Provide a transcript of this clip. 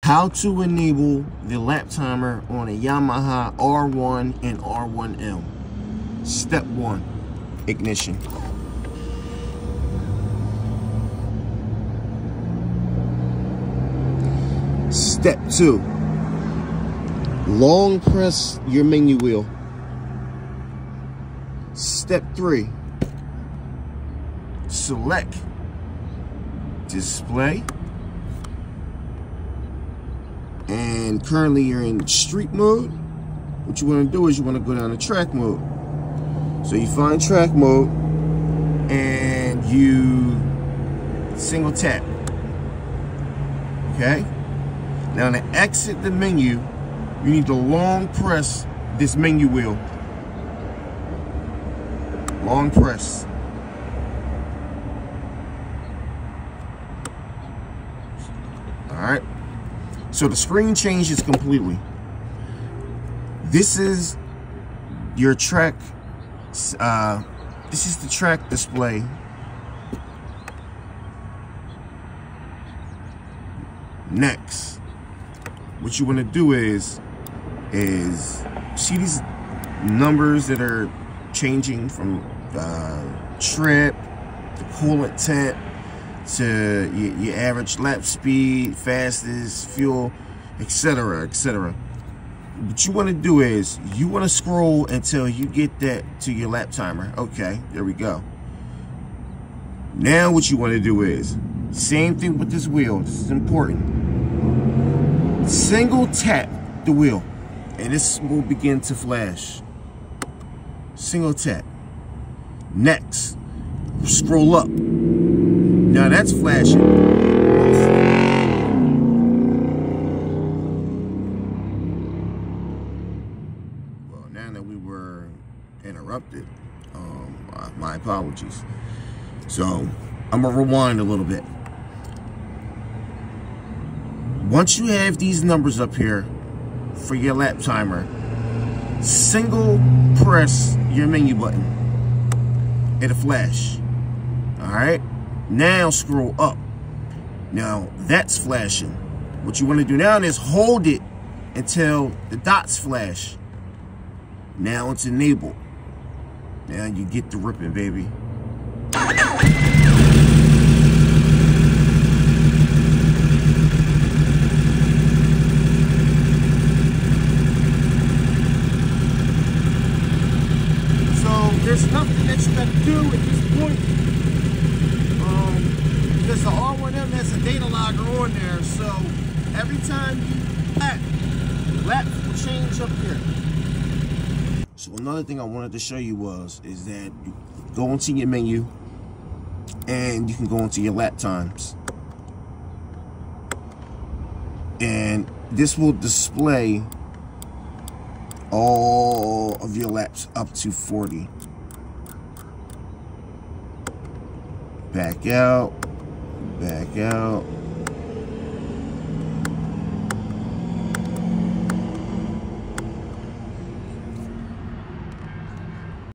How to enable the lap timer on a Yamaha R1 and R1M. Step 1, ignition. Step 2, long press your menu wheel. Step 3, select display. And currently you're in street mode. What you want to do is you want to go down to track mode. So you find track mode and you single tap. Okay? Now to exit the menu, you need to long press this menu wheel. Long press. Alright? So the screen changes completely. This is your track, this is the track display. Next, what you want to do is see these numbers that are changing from trip to coolant temp to your average lap speed, fastest, fuel, etc., etc. What you want to do is you want to scroll until you get that to your lap timer. Okay, there we go. Now what you want to do is same thing with this wheel. This is important. Single tap the wheel and this will begin to flash. Single tap. Next, scroll up. Now that's flashing. Well, now that we were interrupted, my apologies. So I'm gonna rewind a little bit. Once you have these numbers up here for your lap timer, single press your menu button. It'll flash. All right. Now scroll up. Now that's flashing. What you want to do now is hold it until the dots flash. Now it's enabled. Now you get the ripping, baby. So there's nothing that you got to do at this point. Because the R1M has a data logger on there, so every time you laps will change up here. So another thing I wanted to show you is that you go into your menu and you can go into your lap times. And this will display all of your laps up to 40. Back out. Back out.